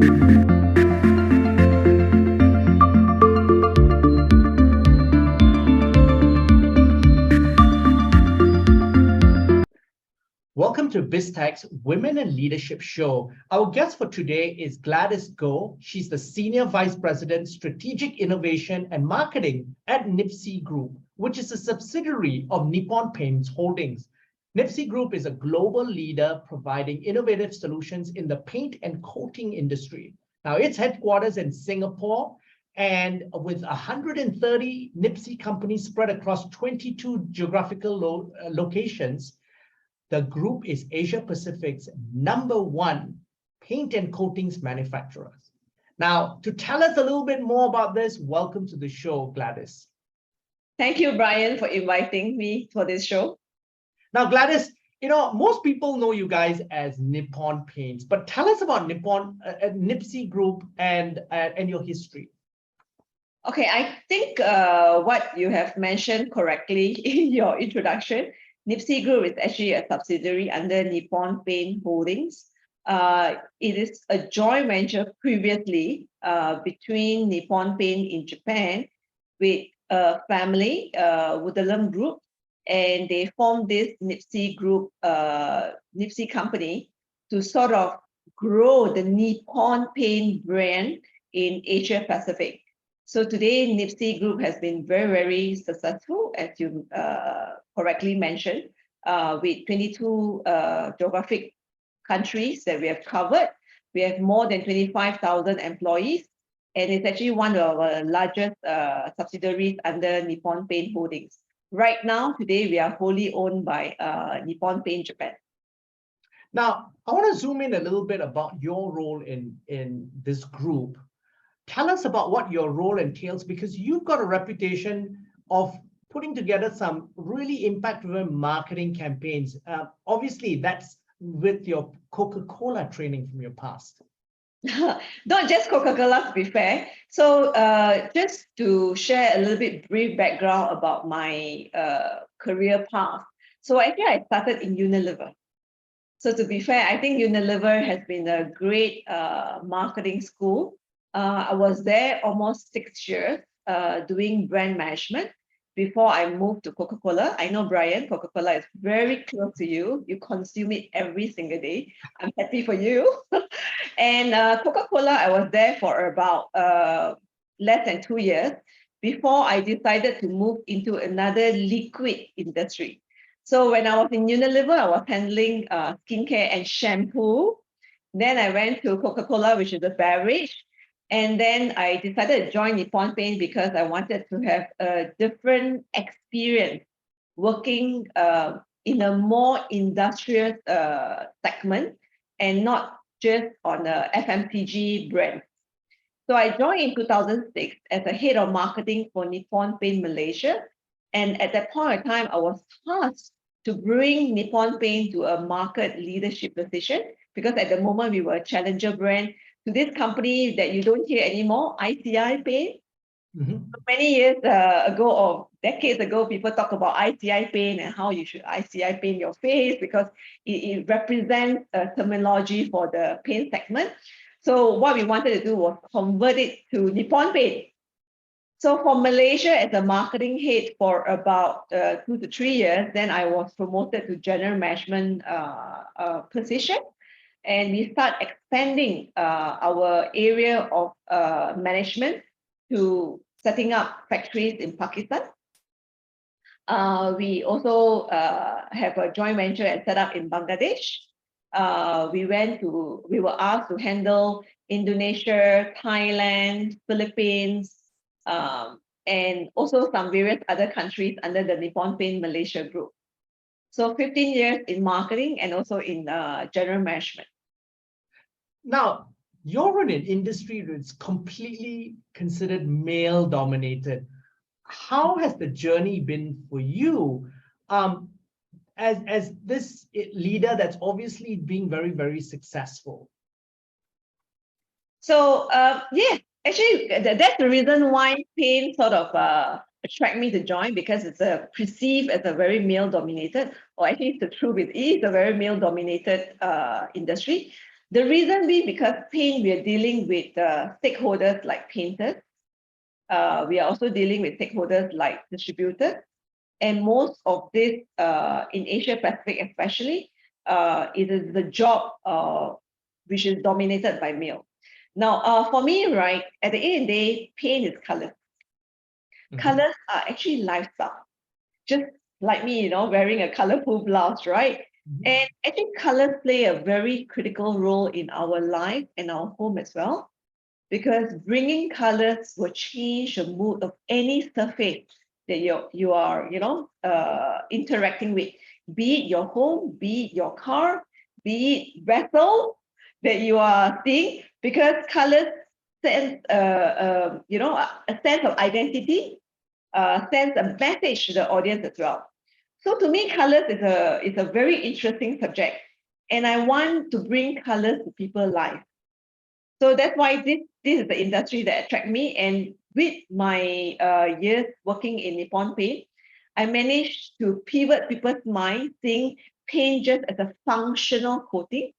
Welcome to BizTech's Women in Leadership Show. Our guest for today is Gladys Goh. She's the Senior Vice President, Strategic Innovation and Marketing at NIPSEA Group, which is a subsidiary of Nippon Paint Holdings. NIPSEA Group is a global leader providing innovative solutions in the paint and coating industry. Now, its headquarters in Singapore, and with 130 NIPSEA companies spread across 22 geographical locations, the group is Asia Pacific's #1 paint and coatings manufacturer. Now, to tell us a little bit more about this, welcome to the show, Gladys. Thank you, Brian, for inviting me for this show. Now, Gladys, most people know you guys as Nippon Paints, but tell us about NIPSEA Group and your history. Okay, I think what you have mentioned correctly in your introduction, NIPSEA Group is actually a subsidiary under Nippon Paint Holdings. It is a joint venture previously between Nippon Paint in Japan with a family, Woodalum Group, and they formed this NIPSEA Group, NIPSEA company to sort of grow the Nippon Paint brand in Asia Pacific. So today, NIPSEA Group has been very, very successful, as you correctly mentioned, with 22 geographic countries that we have covered. We have more than 25,000 employees, and it's actually one of our largest subsidiaries under Nippon Paint Holdings. Right now, today, we are wholly owned by Nippon Paint Japan. Now, I want to zoom in a little bit about your role in this group. Tell us about what your role entails, because you've got a reputation of putting together some really impact-driven marketing campaigns. Obviously, that's with your Coca-Cola training from your past. Not just Coca-Cola, to be fair. So just to share a little bit brief background about my career path. So actually, I started in Unilever. So to be fair, I think Unilever has been a great marketing school. I was there almost 6 years doing brand management before I moved to Coca-Cola. I know, Brian, Coca-Cola is very close to you. You consume it every single day. I'm happy for you. And Coca-Cola, I was there for about less than 2 years before I decided to move into another liquid industry. So when I was in Unilever, I was handling skincare and shampoo. Then I went to Coca-Cola, which is a beverage. And then I decided to join Nippon Paint because I wanted to have a different experience working in a more industrial segment and not just on a FMCG brand. So I joined in 2006 as a head of marketing for Nippon Paint Malaysia. And at that point in time, I was tasked to bring Nippon Paint to a market leadership position, because at the moment we were a challenger brand to this company that you don't hear anymore, ICI Paint. Mm-hmm. Many years ago or decades ago, people talk about ICI Paint and how you should ICI paint your face because it represents a terminology for the paint segment. So what we wanted to do was convert it to Nippon Paint. So for Malaysia, as a marketing head for about 2 to 3 years, then I was promoted to general management position. And we start expanding our area of management to setting up factories in Pakistan. We also have a joint venture and set up in Bangladesh. We were asked to handle Indonesia, Thailand, Philippines, and also some various other countries under the Nippon Paint Malaysia Group. So 15 years in marketing and also in general management. Now, you're in an industry that's completely considered male-dominated. How has the journey been for you as this leader that's obviously being very, very successful? So, yeah, actually, that's the reason why paint sort of attract me to join, because it's perceived as a very male-dominated, or actually the truth is a very male-dominated industry. The reason being because paint, we are dealing with stakeholders like painters. We are also dealing with stakeholders like distributors. And most of this, in Asia Pacific especially, it is the job which is dominated by male. Now, for me, right, at the end of the day, paint is colors. Colors are actually lifestyle. Just like me, wearing a colorful blouse, right? And I think colors play a very critical role in our life and our home as well, because bringing colors will change the mood of any surface that you are interacting with, be it your home, be it your car, be it vessel that you are seeing, because colors send a sense of identity, sends a message to the audience as well. So to me, colors is a very interesting subject, and I want to bring colors to people's life. So that's why this is the industry that attracts me. And with my years working in Nippon Paint, I managed to pivot people's mind, seeing paint just as a functional coating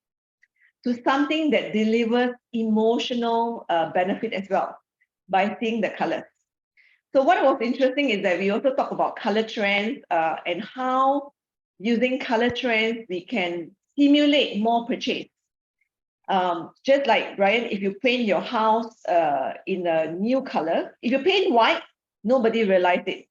to something that delivers emotional benefit as well by seeing the colors. So what was interesting is that we also talk about color trends and how using color trends, we can stimulate more purchase. Just like, Brian, if you paint your house in a new color, if you paint white, nobody realizes it.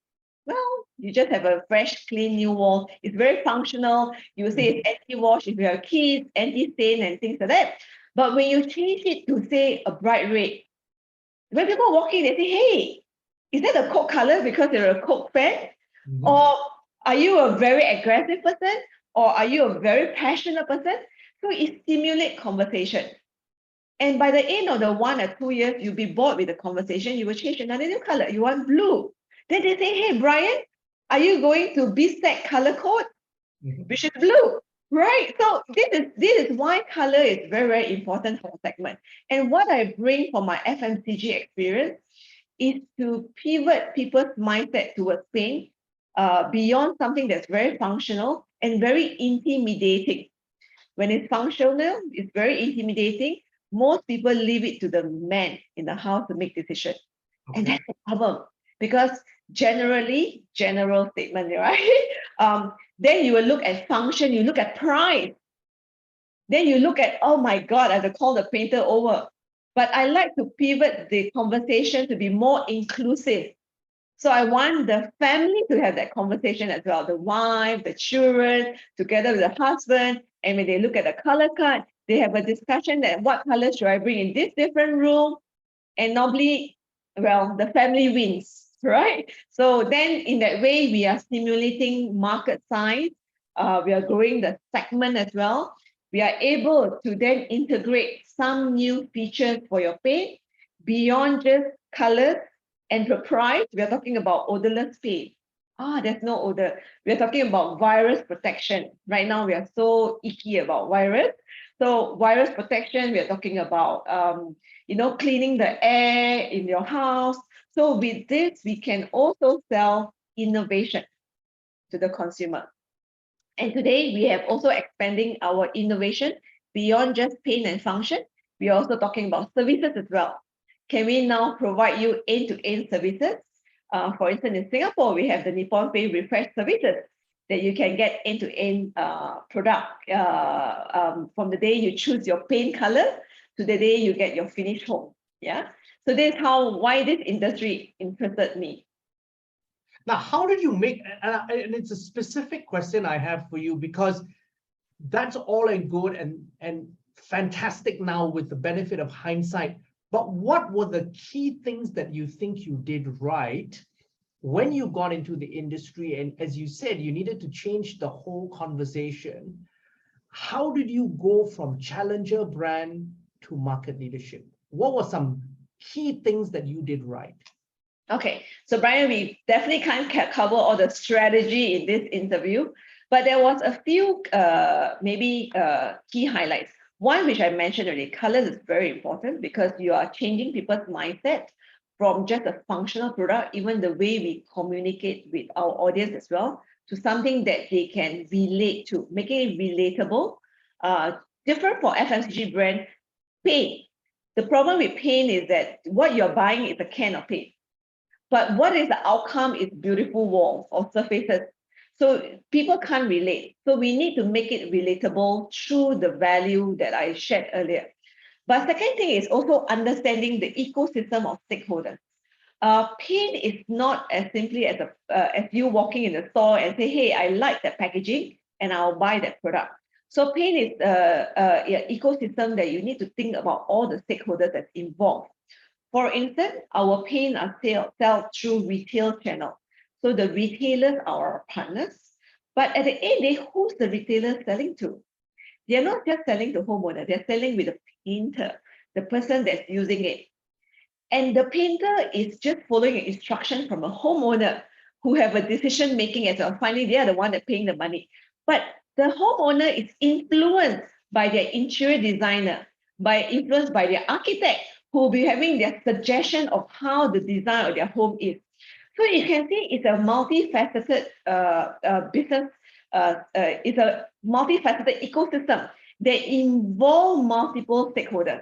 Well, you just have a fresh, clean, new wall. It's very functional. You say it's anti-wash if you have kids, anti-stain and things like that. But when you change it to, say, a bright red, when people walk in, they say, hey, is that a Coke color because you're a Coke fan? Or are you a very aggressive person? Or are you a very passionate person? So it stimulates conversation. And by the end of the 1 or 2 years, you'll be bored with the conversation. You will change another new color. You want blue. Then they say, hey, Brian, are you going to BISTEC color code, which is blue? Right. So this is why color is very, very important for a segment. And what I bring from my FMCG experience is to pivot people's mindset towards paint beyond something that's very functional and very intimidating. When it's functional, it's very intimidating. Most people leave it to the man in the house to make decisions. Okay. And that's the problem, because general statement, right? Then you will look at function, you look at price. Then you look at, oh my God, I have to call the painter over. But I like to pivot the conversation to be more inclusive. So I want the family to have that conversation as well. The wife, the children, together with the husband. And when they look at the color card, they have a discussion that what color should I bring in this different room? And normally, well, the family wins, right? So then in that way, we are stimulating market size. We are growing the segment as well. We are able to then integrate some new features for your paint beyond just colors and the price. We are talking about odorless paint. There's no odor. We are talking about virus protection. Right now, we are so icky about virus. So virus protection, we are talking about, cleaning the air in your house. So with this, we can also sell innovation to the consumer. And today, we have also expanding our innovation beyond just paint and function. We are also talking about services as well. Can we now provide you end-to-end services? For instance, in Singapore, we have the Nippon Paint Refresh services that you can get end-to-end product from the day you choose your paint color to the day you get your finished home. Yeah. So this is why this industry interested me. Now, how did you make, and it's a specific question I have for you, because that's all and good and fantastic now with the benefit of hindsight. But what were the key things that you think you did right when you got into the industry? And as you said, you needed to change the whole conversation. How did you go from challenger brand to market leadership? What were some key things that you did right? Okay, so Brian, we definitely can't cover all the strategy in this interview, but there was a few key highlights. One, which I mentioned already, colors is very important because you are changing people's mindset from just a functional product, even the way we communicate with our audience as well, to something that they can relate to, making it relatable different for FMCG brand, paint. The problem with paint is that what you're buying is a can of paint. But what is the outcome is beautiful walls or surfaces. So people can't relate. So we need to make it relatable through the value that I shared earlier. But second thing is also understanding the ecosystem of stakeholders. Paint is not as simply as you walking in the store and say, hey, I like that packaging and I'll buy that product. So paint is an ecosystem that you need to think about all the stakeholders that's involved. For instance, our paint are sold through retail channel. So the retailers are our partners. But at the end of the day, who's the retailer selling to? They're not just selling to homeowner, they're selling with the painter, the person that's using it. And the painter is just following an instruction from a homeowner who have a decision making as well. Finally, they are the one that paying the money. But the homeowner is influenced by their interior designer, influenced by their architect, who will be having their suggestion of how the design of their home is. So you can see it's a multifaceted business. It's a multifaceted ecosystem that involve multiple stakeholders.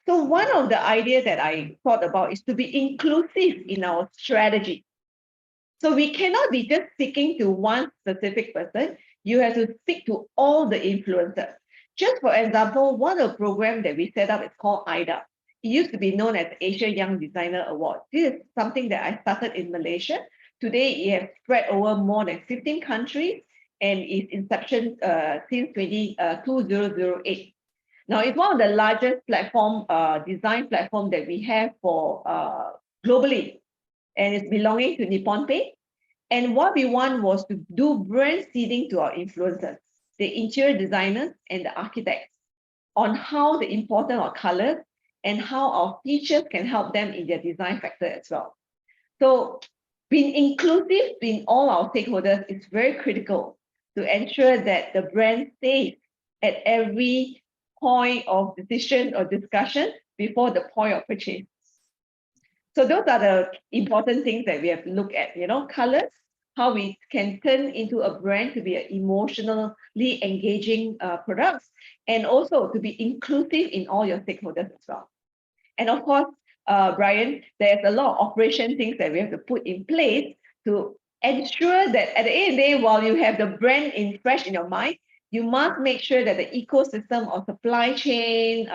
So one of the ideas that I thought about is to be inclusive in our strategy. So we cannot be just speaking to one specific person. You have to speak to all the influencers. Just for example, one of the programs that we set up is called IDA. It used to be known as Asia Young Designer Award. This is something that I started in Malaysia. Today, it has spread over more than 15 countries and its inception since 2008. Now, it's one of the largest design platform that we have for globally, and it's belonging to Nippon Paint. And what we want was to do brand seeding to our influencers, the interior designers and the architects, on how the importance of colors and how our features can help them in their design factor as well. So being inclusive in all our stakeholders is very critical to ensure that the brand stays at every point of decision or discussion before the point of purchase. So those are the important things that we have to look at, colors, how we can turn into a brand to be an emotionally engaging products, and also to be inclusive in all your stakeholders as well. And of course, Brian, there's a lot of operation things that we have to put in place to ensure that at the end of the day, while you have the brand fresh in your mind, you must make sure that the ecosystem of supply chain,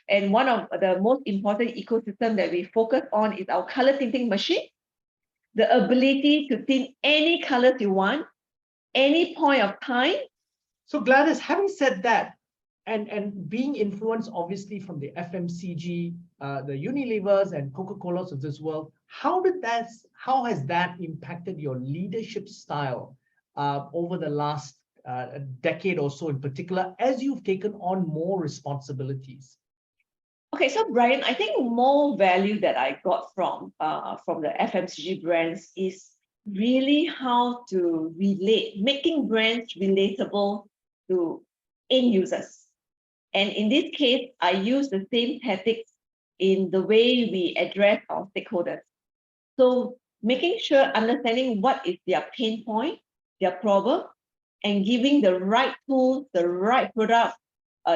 and one of the most important ecosystem that we focus on is our color tinting machine, the ability to tint any colors you want, any point of time. So Gladys, having said that, and being influenced obviously from the FMCG, the Unilevers and Coca-Colas of this world, how has that impacted your leadership style over the last decade or so in particular, as you've taken on more responsibilities? Okay, so Brian, I think more value that I got from the FMCG brands is really how to relate, making brands relatable to end users. And in this case, I use the same tactics in the way we address our stakeholders. So making sure understanding what is their pain point, their problem, and giving the right tools, the right product,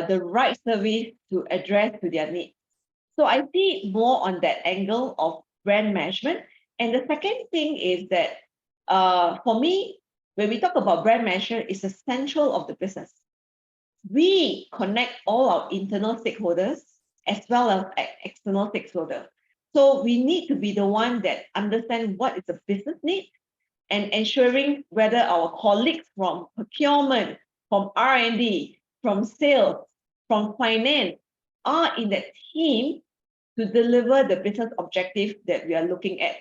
the right service to address to their needs. So I see more on that angle of brand management. And the second thing is that for me, when we talk about brand management, it's the central of the business. We connect all our internal stakeholders as well as external stakeholders. So we need to be the one that understand what is the business need and ensuring whether our colleagues from procurement, from R&D, from sales, from finance are in that team to deliver the business objective that we are looking at.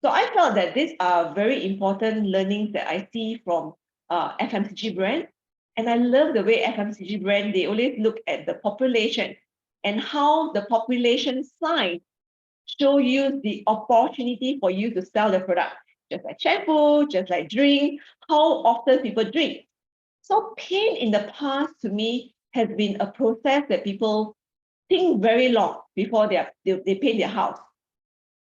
So I felt that these are very important learnings that I see from FMCG brand. And I love the way FMCG brand, they always look at the population and how the population size show you the opportunity for you to sell the product. Just like shampoo, just like drink, how often people drink. So paint in the past to me has been a process that people think very long before they paint their house.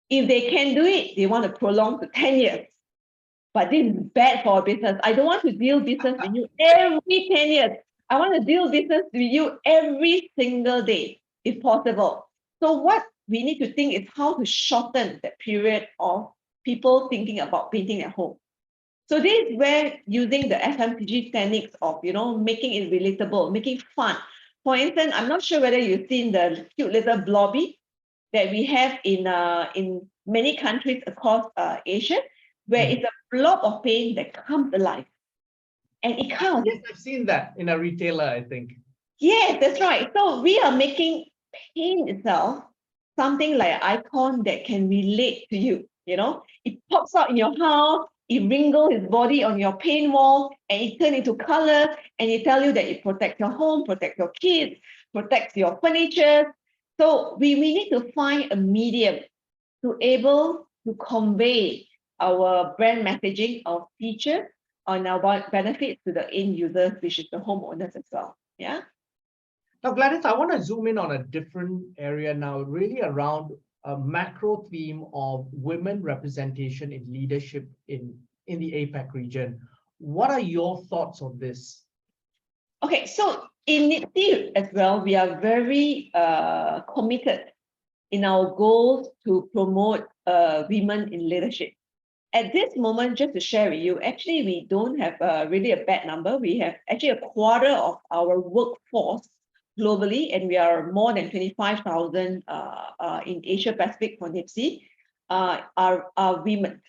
If they can do it, they want to prolong to 10 years. But this is bad for a business. I don't want to deal business with you every 10 years. I want to deal business with you every single day, if possible. So what we need to think is how to shorten that period of people thinking about painting at home. So this is where using the FMCG techniques of, making it relatable, making fun. For instance, I'm not sure whether you've seen the cute little blobby that we have in many countries across Asia, where it's a blob of paint that comes alive. And it counts. Yes, I've seen that in a retailer, I think. Yes, that's right. So we are making paint itself something like an icon that can relate to you. It pops out in your house, it wrinkles its body on your paint wall, and it turns into colors, and it tell you that it protects your home, protects your kids, protects your furniture. So we need to find a medium to able to convey our brand messaging, our feature, on our benefits to the end users, which is the homeowners as well. Yeah. Now, Gladys, I want to zoom in on a different area now, really around a macro theme of women representation in leadership in the APAC region. What are your thoughts on this? Okay, so in NIPSEA as well, we are very committed in our goals to promote women in leadership. At this moment, just to share with you, actually, we don't have really a bad number. We have actually a quarter of our workforce globally, and we are more than 25,000 in Asia Pacific for NIPSEA, are women.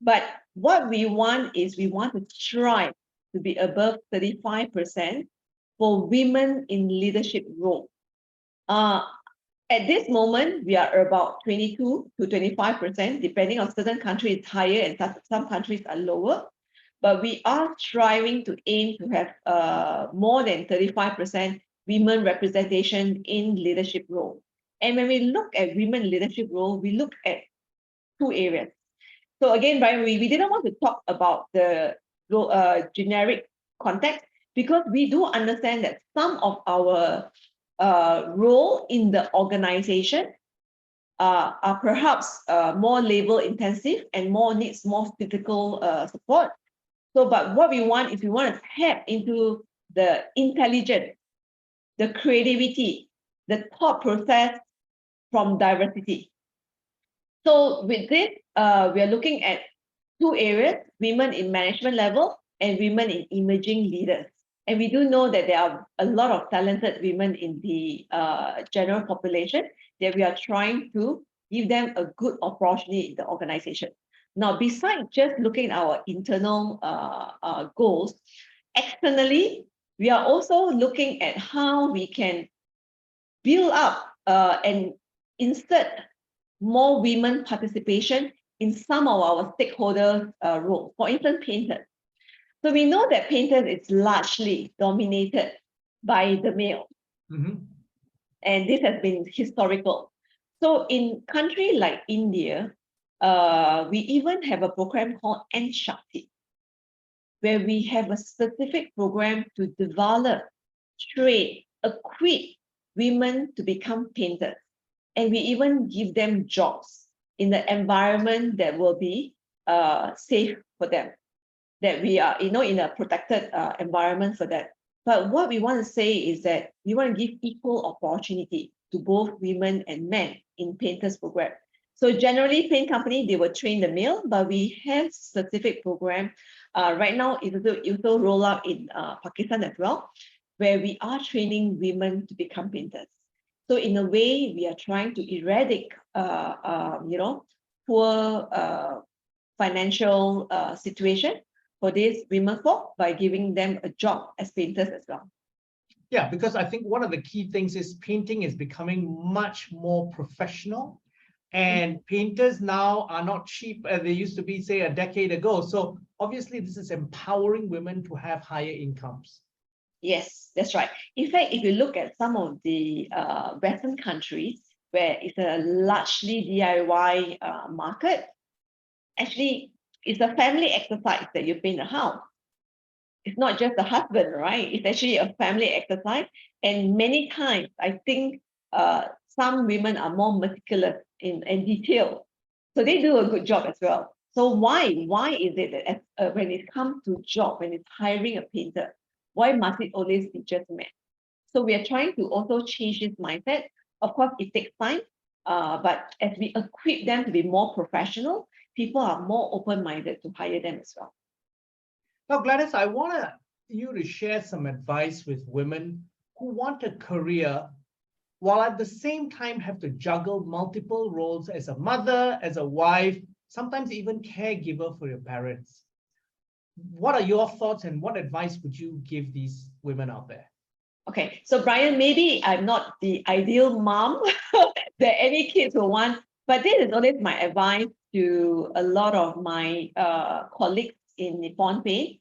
But what we want is we want to strive to be above 35% for women in leadership role. At this moment, we are about 22 to 25%, depending on certain countries it's higher and some countries are lower. But we are striving to aim to have more than 35% women representation in leadership role. And when we look at women leadership role, we look at two areas. So again, Brian, we didn't want to talk about the generic context because we do understand that some of our role in the organization are perhaps more labor intensive and needs more physical support. So, but what we want is we want to tap into the intelligence, the creativity, the thought process from diversity. So with this, we are looking at two areas: women in management level and women in emerging leaders. And we do know that there are a lot of talented women in the general population that we are trying to give them a good opportunity in the organization. Now, besides just looking at our internal goals, externally, we are also looking at how we can build up and insert more women participation in some of our stakeholder roles. For instance, painters. So we know that painters is largely dominated by the male. Mm-hmm. And this has been historical. So in countries like India, we even have a program called N-Shakti, where we have a specific program to develop, train, equip women to become painters. And we even give them jobs in the environment that will be safe for them, that we are, in a protected environment for that. But what we want to say is that we want to give equal opportunity to both women and men in painters program. So generally, paint company, they will train the male, but we have specific program. Right now, it will roll out in Pakistan as well, where we are training women to become painters. So in a way, we are trying to eradicate, poor financial situation for these women folk by giving them a job as painters as well. Yeah, because I think one of the key things is painting is becoming much more professional, and painters now are not cheap as they used to be, say, a decade ago. So obviously, this is empowering women to have higher incomes. Yes, that's right. In fact, if you look at some of the Western countries where it's a largely DIY market, actually, it's a family exercise that you paint a house. It's not just the husband, right? It's actually a family exercise. And many times, I think some women are more meticulous in detail. So they do a good job as well. So why is it that when it comes to job, when it's hiring a painter, Why must it always be just men? So we are trying to also change this mindset. Of course, it takes time, but as we equip them to be more professional, people are more open-minded to hire them as well. Now, Gladys, I want you to share some advice with women who want a career while at the same time have to juggle multiple roles as a mother, as a wife, sometimes even caregiver for your parents. What are your thoughts and what advice would you give these women out there? Okay, so Brian, maybe I'm not the ideal mom that any kids will want, but this is always my advice to a lot of my colleagues in Nippon Pay,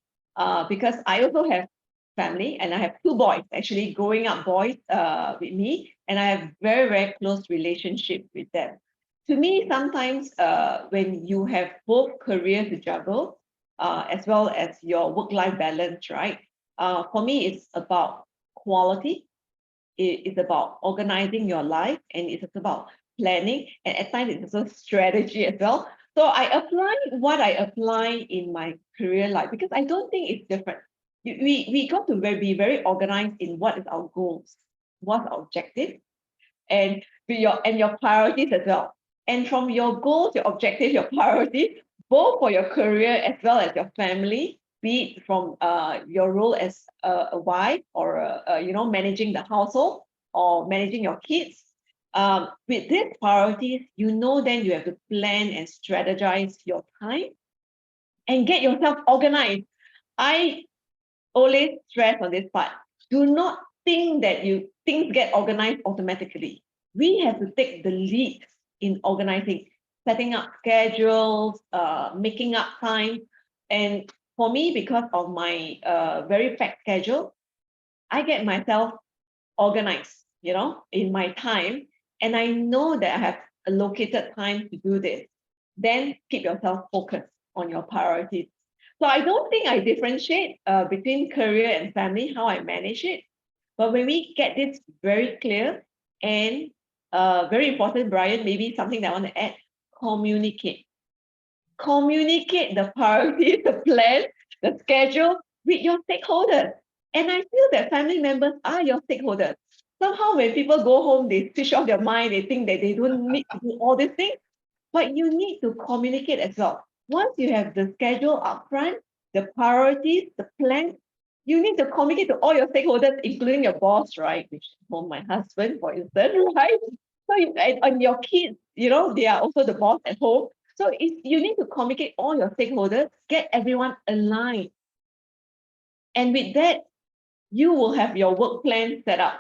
because I also have family and I have two boys, actually growing up boys with me, and I have very, very close relationship with them. To me, sometimes when you have both careers to juggle, as well as your work-life balance, right? For me, it's about quality, it's about organizing your life, and it's about planning, and at times it's also strategy as well. So I apply what I apply in my career life because I don't think it's different. We got to be very organized in what is our goals, what's our objective, and your priorities as well. And from your goals, your objectives, your priorities, both for your career as well as your family, be it from your role as a wife or managing the household or managing your kids. With these priorities, then you have to plan and strategize your time and get yourself organized. I always stress on this part. Do not think that things get organized automatically. We have to take the lead in organizing, setting up schedules, making up time. And for me, because of my very packed schedule, I get myself organized, in my time. And I know that I have allocated time to do this. Then keep yourself focused on your priorities. So I don't think I differentiate between career and family, how I manage it. But when we get this very clear and very important, Brian, maybe something that I want to add, communicate. Communicate the priorities, the plan, the schedule with your stakeholders. And I feel that family members are your stakeholders. Somehow when people go home, they switch off their mind, they think that they don't need to do all these things. But you need to communicate as well. Once you have the schedule upfront, the priorities, the plan, you need to communicate to all your stakeholders, including your boss, right? Which for my husband, for instance, right? So and your kids, they are also the boss at home. So you need to communicate all your stakeholders, get everyone aligned. And with that, you will have your work plan set up.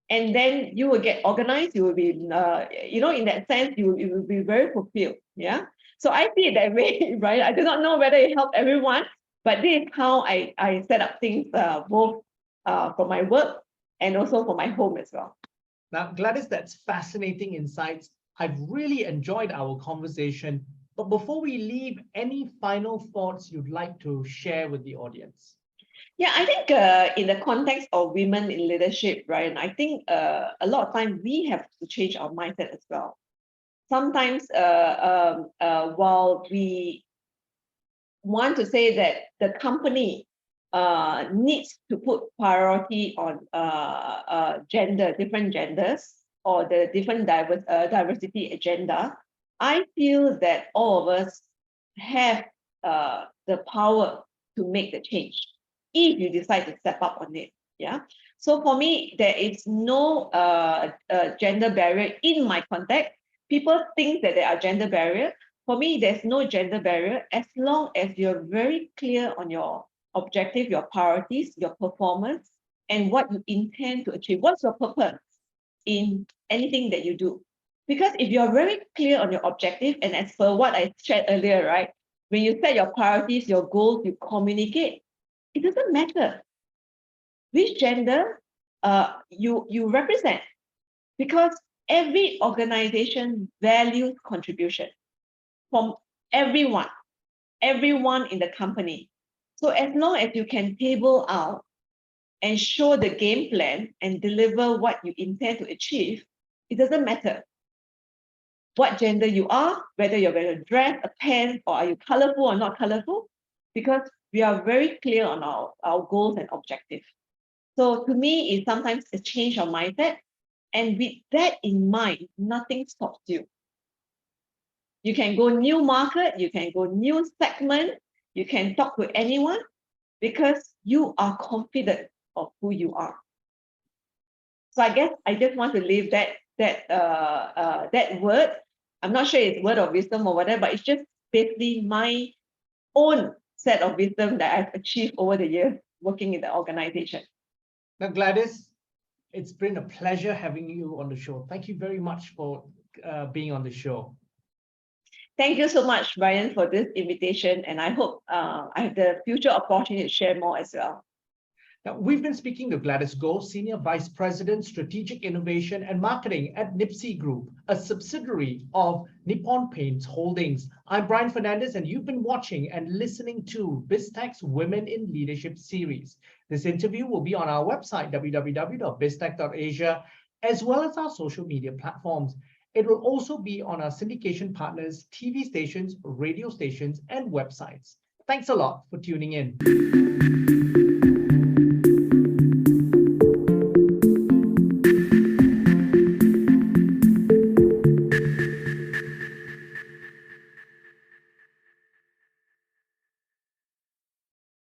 And then you will get organized. You will be, in that sense, you will be very fulfilled. Yeah. So I see it that way, right? I do not know whether it helped everyone, but this is how I set up things both for my work and also for my home as well. Now, Gladys, that's fascinating insights. I've really enjoyed our conversation. But before we leave, any final thoughts you'd like to share with the audience? Yeah, I think in the context of women in leadership, right, I think a lot of times we have to change our mindset as well. Sometimes while we want to say that the company needs to put priority on different genders, or the different diversity agenda, I feel that all of us have the power to make the change if you decide to step up on it. Yeah. So for me, there is no gender barrier in my context. People think that there are gender barriers. For me, there's no gender barrier as long as you're very clear on your objective, your priorities, your performance, and what you intend to achieve. What's your purpose in anything that you do? Because if you're very clear on your objective, and as per what I shared earlier, right, when you set your priorities, your goals, you communicate, it doesn't matter which gender you represent, because every organization values contribution from everyone in the company. So as long as you can table out and show the game plan and deliver what you intend to achieve, it doesn't matter what gender you are, whether you're wearing a dress, a pants, or are you colorful or not colorful, because we are very clear on our goals and objectives. So to me, it's sometimes a change of mindset. And with that in mind, nothing stops you. You can go new market, you can go new segment, you can talk to anyone because you are confident of who you are. So I guess I just want to leave that word. I'm not sure it's word of wisdom or whatever, but it's just basically my own set of wisdom that I've achieved over the years working in the organization. Now, Gladys, it's been a pleasure having you on the show. Thank you very much for being on the show. Thank you so much, Brian, for this invitation. And I hope I have the future opportunity to share more as well. Now, we've been speaking to Gladys Goh, Senior Vice President, Strategic Innovation and Marketing at NIPSEA Group, a subsidiary of Nippon Paints Holdings. I'm Brian Fernandez, and you've been watching and listening to BizTech's Women in Leadership series. This interview will be on our website, www.biztech.asia, as well as our social media platforms. It will also be on our syndication partners, TV stations, radio stations, and websites. Thanks a lot for tuning in.